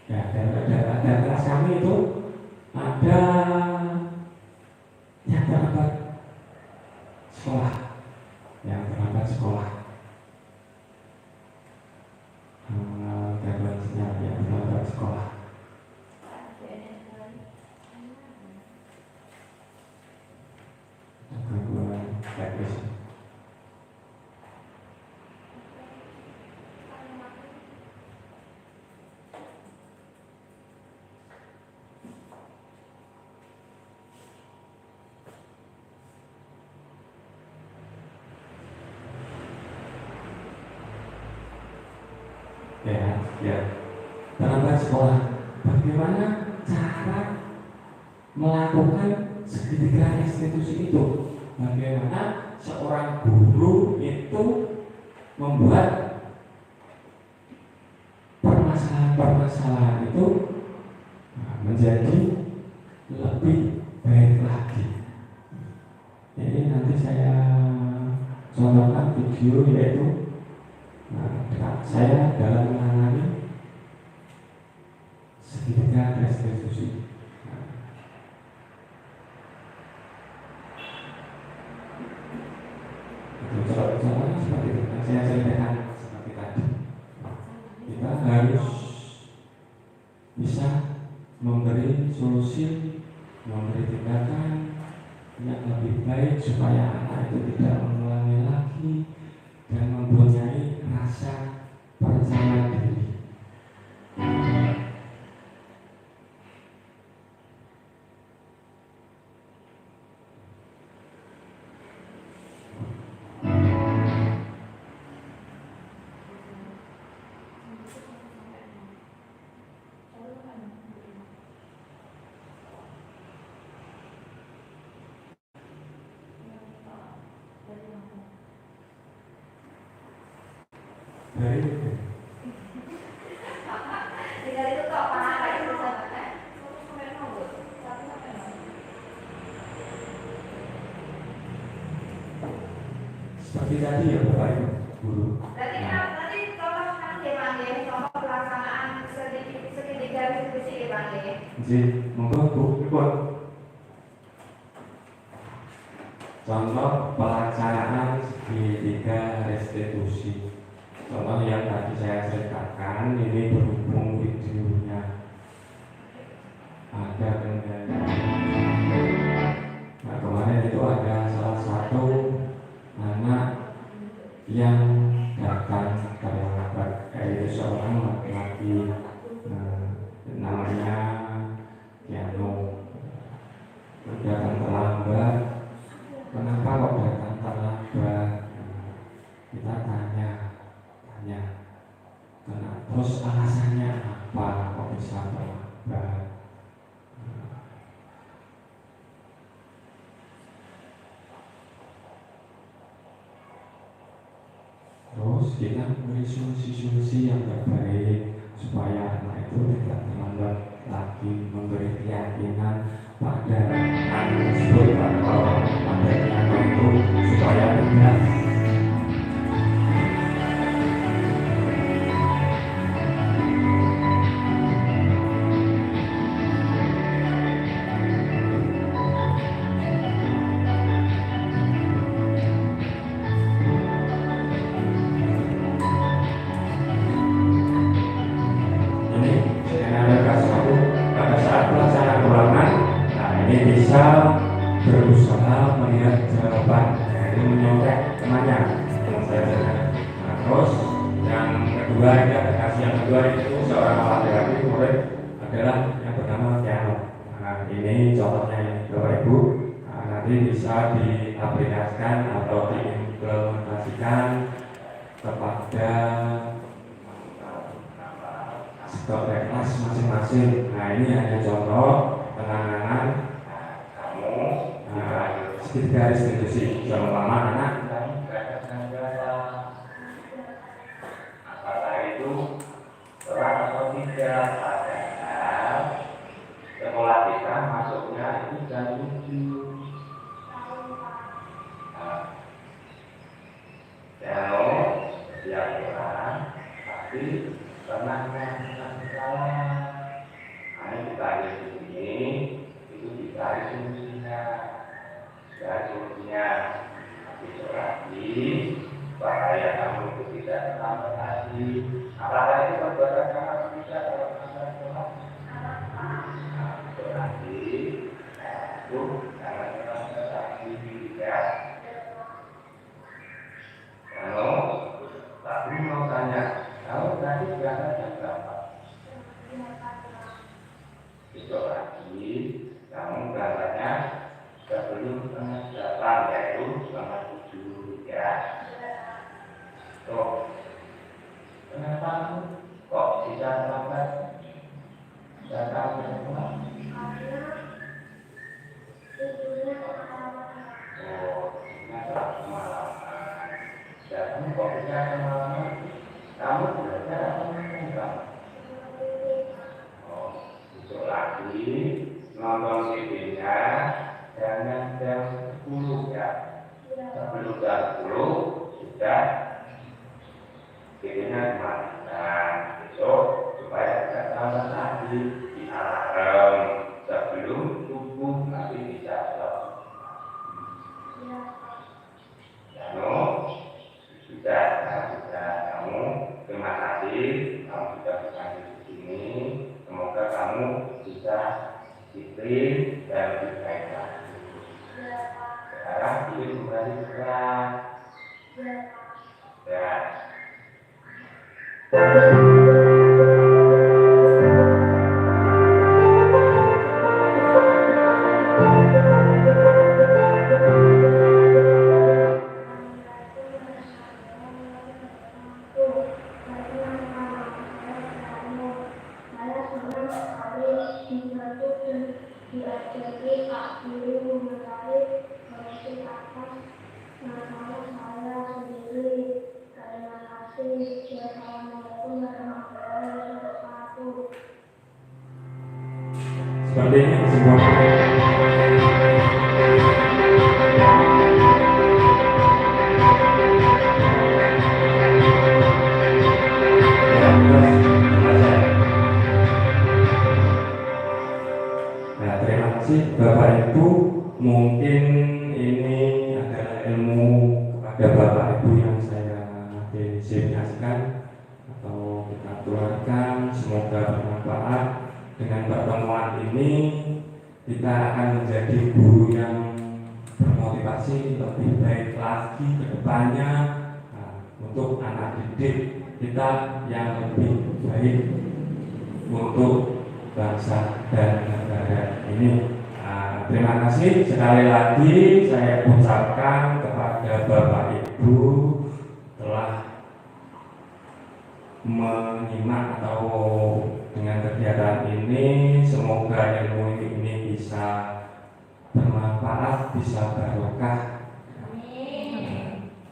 ya, ada kelas kami itu ada yang terlambat sekolah, gangguan sinyal yang terlambat sekolah. Gangguan teknis. Ya, terlambat sekolah. Bagaimana cara melakukan segitiga restitusi itu? Bagaimana seorang guru itu membuat permasalahan-permasalahan itu menjadi lebih baik lagi. Ini nanti saya contohkan video, yaitu saya dalam menangani segitiga restitusi. Contohnya seperti itu. Saya ceritakan seperti tadi. Kita harus bisa memberi solusi, memberi tindakan yang lebih baik supaya anak itu tidak mengulangi lagi dan mempunyai rasa percaya diri. Seperti tadi ya Bapak Ibu guru. Nanti contoh kan ya Bang ya, contoh pelaksanaan segitiga restitusi ya Bang ya. Jadi monggo Bu ikut. Contoh pelaksanaan segitiga restitusi. Contoh yang tadi saya ceritakan ini berhubung videonya ada kendala. Nah, kemarin itu ada salah satu anak yang datang terlambat, yaitu seorang laki-laki, namanya Kiano. Datang terlambat. Kenapa kok datang terlambat? Kita tanya. Terus alasannya apa kok bisa terlambat? Terus kita memberi solusi-solusi yang terbaik supaya anak itu tidak terlambat lagi, memberi keyakinan pada anak tersebut atau pada anak itu supaya tidak bisa berusaha melihat jawaban dari menyontek temannya yang saya dengar. Nah, terus yang kedua, aplikasi yang kedua itu seorang laki-laki murid adalah yang bernama Kiano. Nah, ini contohnya ini Bapak Ibu. Nah, nanti bisa diaplikasikan atau diimplementasikan kepada sekolah kelas masing-masing. Nah, ini hanya contoh penanganan segitiga restitusi. Seumpama anak apakah itu orang atau solusinya. Besok lagi, bahaya kamu itu tidak terlambat lagi. Apakah itu perbuatan kamu bisa kalau anda sholat? Besok lagi, itu jangan terlambat lagi ya. Kalau tapi mau tanya, kalau tadi berangkat jam berapa? Besok lagi, kamu berangkatnya sebelum setengah 8, yaitu setengah 7 ya. Tuh, kenapa kok bisa terlambat? Datang ke rumah? Oh, ternyata kemalaman. Datang kok bisa kemalaman? Kamu belajar atau enggak? Oh, besok lagi nonton TV-nya jangan jam 10 ya. Sebelum jam 10 sudah TV-nya dimatikan. Besok supaya tidak terlambat lagi di alarm sebelum subuh nanti bisa stop. No, sudah kamu. Terima kasih kamu sudah berhadir di sini. Semoga kamu bisa disiplin dan lebih baik lagi. Sekarang ingin kembali kelas. Ya. Diajari Pak Guru menarik proses atas masalah saya sendiri. Terima kasih. Wassalamualaikum warahmatullahi wabarakatuh. Seperti ini kesimpulan. Nah, terima kasih Bapak Ibu. Mungkin ini adalah ilmu kepada Bapak Ibu yang saya disimulasikan atau kita keluarkan. Semoga bermanfaat. Dengan pertemuan ini kita akan menjadi guru yang bermotivasi lebih baik lagi ke depannya, untuk anak didik kita yang lebih baik untuk bangsa dan negara ini. Terima kasih sekali lagi saya ucapkan kepada Bapak Ibu telah menyimak atau dengan kegiatan ini. Semoga ilmu ini bisa bermanfaat, bisa barokah.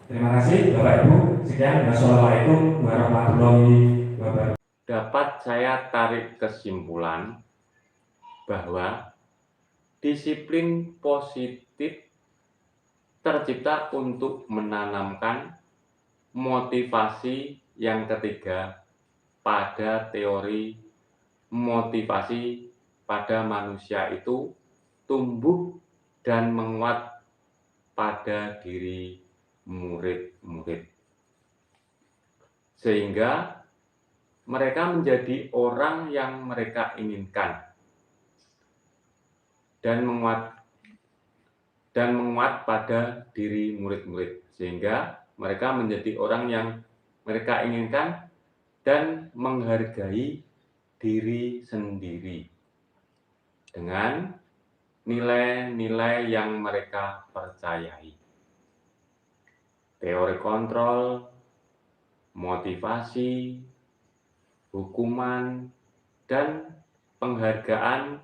Terima kasih Bapak Ibu. Sekian. Wassalamualaikum warahmatullahi wabarakatuh. Dapat saya tarik kesimpulan bahwa disiplin positif tercipta untuk menanamkan motivasi yang ketiga pada teori motivasi pada manusia itu tumbuh dan menguat pada diri murid-murid, sehingga mereka menjadi orang yang mereka inginkan dan menguat pada diri murid-murid, sehingga mereka menjadi orang yang mereka inginkan dan menghargai diri sendiri dengan nilai-nilai yang mereka percayai. Teori kontrol, motivasi, hukuman, dan penghargaan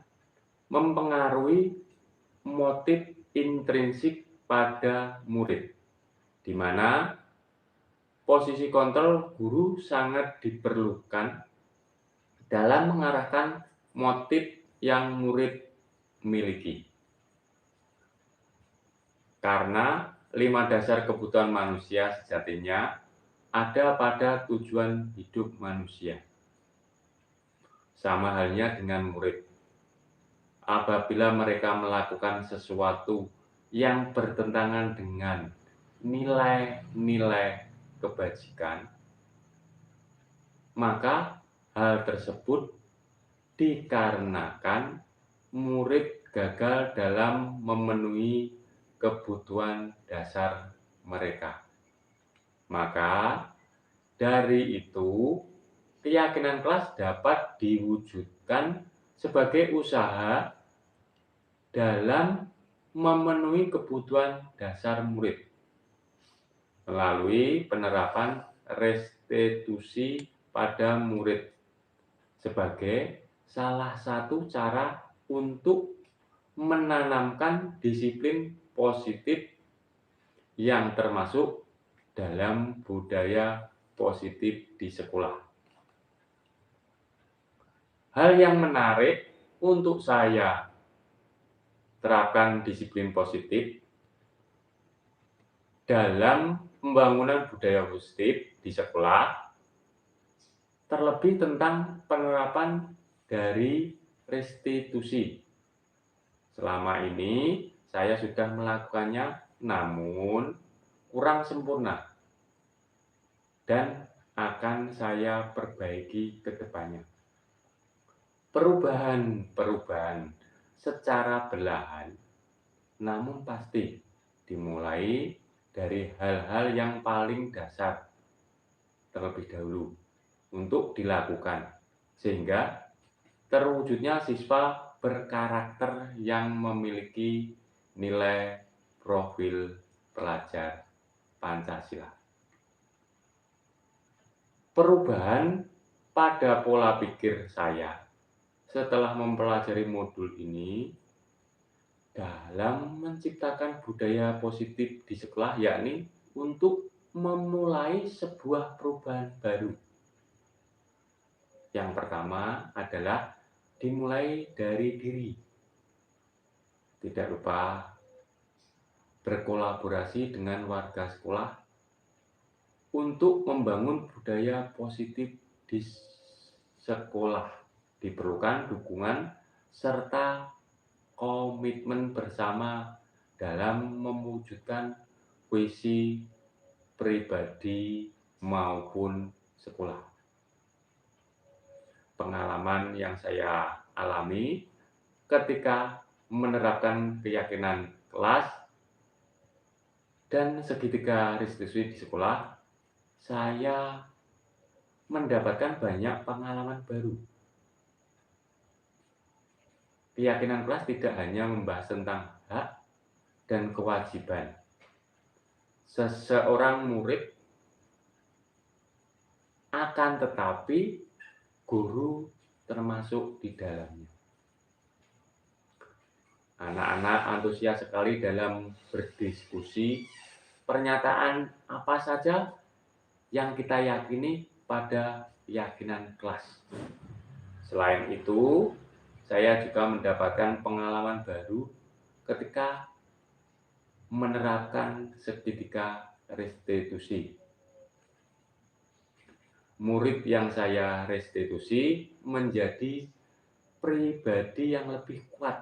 mempengaruhi motif intrinsik pada murid, di mana posisi kontrol guru sangat diperlukan dalam mengarahkan motif yang murid miliki. Karena 5 dasar kebutuhan manusia sejatinya ada pada tujuan hidup manusia. Sama halnya dengan murid. Apabila mereka melakukan sesuatu yang bertentangan dengan nilai-nilai kebajikan, maka hal tersebut dikarenakan murid gagal dalam memenuhi kebutuhan dasar mereka. Maka dari itu, keyakinan kelas dapat diwujudkan sebagai usaha dalam memenuhi kebutuhan dasar murid melalui penerapan restitusi pada murid sebagai salah satu cara untuk menanamkan disiplin positif yang termasuk dalam budaya positif di sekolah. Hal yang menarik untuk saya terapkan disiplin positif dalam pembangunan budaya positif di sekolah, terlebih tentang penerapan dari restitusi. Selama ini saya sudah melakukannya, namun kurang sempurna dan akan saya perbaiki ke depannya. Perubahan secara perlahan, namun pasti dimulai dari hal-hal yang paling dasar terlebih dahulu untuk dilakukan, sehingga terwujudnya siswa berkarakter yang memiliki nilai profil pelajar Pancasila. Perubahan pada pola pikir saya setelah mempelajari modul ini dalam menciptakan budaya positif di sekolah, yakni untuk memulai sebuah perubahan baru. Yang pertama adalah dimulai dari diri. Tidak lupa berkolaborasi dengan warga sekolah untuk membangun budaya positif di sekolah. Diperlukan dukungan serta komitmen bersama dalam mewujudkan visi pribadi maupun sekolah. Pengalaman yang saya alami ketika menerapkan keyakinan kelas dan segitiga restitusi di sekolah, saya mendapatkan banyak pengalaman baru. Keyakinan kelas tidak hanya membahas tentang hak dan kewajiban seseorang murid, akan tetapi guru termasuk di dalamnya. Anak-anak antusias sekali dalam berdiskusi pernyataan apa saja yang kita yakini pada keyakinan kelas. Selain itu, saya juga mendapatkan pengalaman baru ketika menerapkan segitiga restitusi. Murid yang saya restitusi menjadi pribadi yang lebih kuat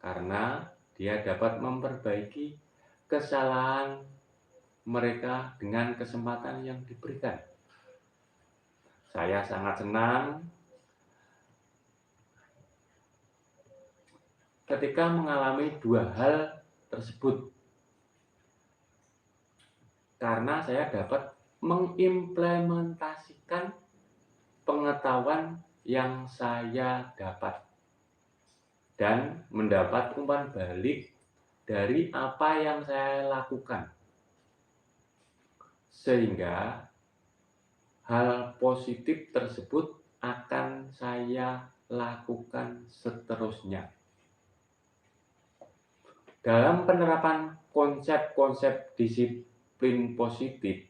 karena dia dapat memperbaiki kesalahan mereka dengan kesempatan yang diberikan. Saya sangat senang ketika mengalami dua hal tersebut, karena saya dapat mengimplementasikan pengetahuan yang saya dapat dan mendapat umpan balik dari apa yang saya lakukan, sehingga hal positif tersebut akan saya lakukan seterusnya. Dalam penerapan konsep-konsep disiplin positif,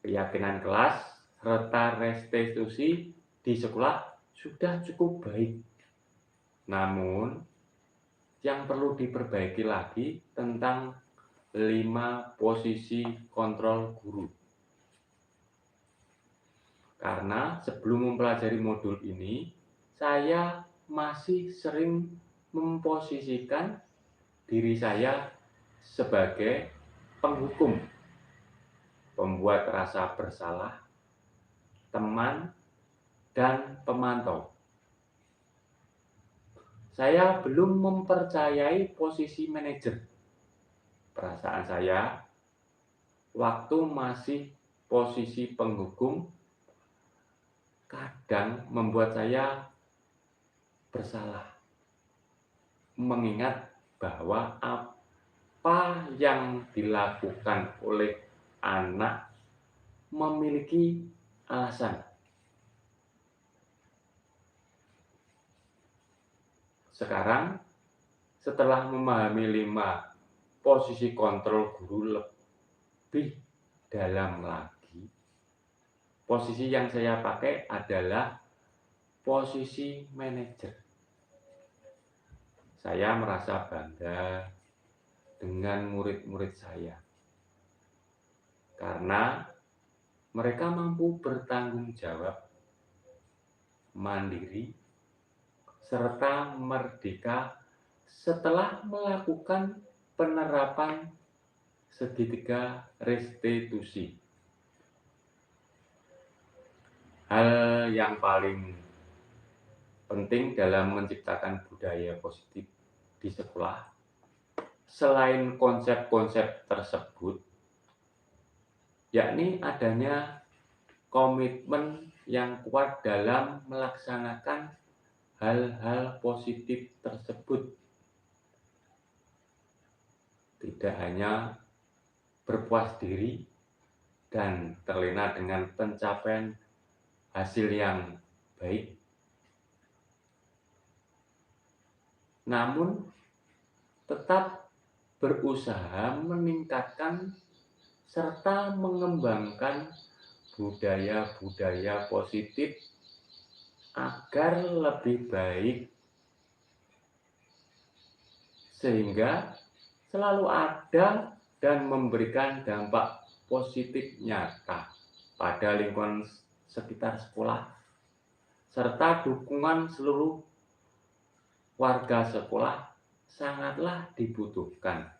keyakinan kelas serta restitusi di sekolah sudah cukup baik. Namun, yang perlu diperbaiki lagi tentang 5 posisi kontrol guru. Karena sebelum mempelajari modul ini, saya masih sering memposisikan diri saya sebagai penghukum, pembuat rasa bersalah, teman, dan pemantau. Saya belum mempercayai posisi manajer. Perasaan saya waktu masih posisi penghukum kadang membuat saya bersalah, mengingat bahwa apa yang dilakukan oleh anak memiliki alasan. Sekarang, setelah memahami 5 posisi kontrol guru lebih dalam lagi, posisi yang saya pakai adalah posisi manajer. Saya merasa bangga dengan murid-murid saya karena mereka mampu bertanggung jawab, mandiri, serta merdeka setelah melakukan penerapan segitiga restitusi. Hal yang paling penting dalam menciptakan budaya positif di sekolah, selain konsep-konsep tersebut, yakni adanya komitmen yang kuat dalam melaksanakan hal-hal positif tersebut. Tidak hanya berpuas diri dan terlena dengan pencapaian hasil yang baik, namun tetap berusaha meningkatkan serta mengembangkan budaya-budaya positif agar lebih baik, sehingga selalu ada dan memberikan dampak positif nyata pada lingkungan sekitar sekolah, serta dukungan seluruh warga sekolah sangatlah dibutuhkan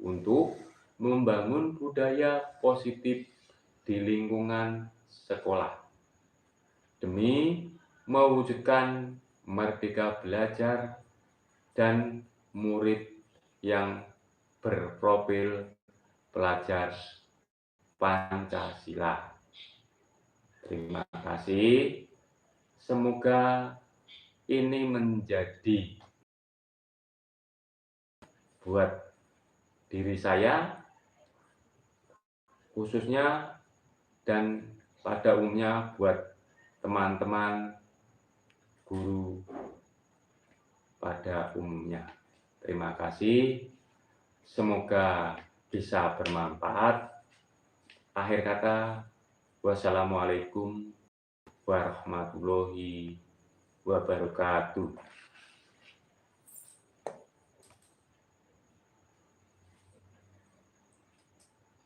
untuk membangun budaya positif di lingkungan sekolah demi mewujudkan merdeka belajar dan murid yang berprofil pelajar Pancasila. Terima kasih. Semoga ini menjadi buat diri saya khususnya dan pada umumnya buat teman-teman guru pada umumnya. Terima kasih. Semoga bisa bermanfaat. Akhir kata, wassalamualaikum warahmatullahi wabarakatuh.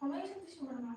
Mama itu cuma nama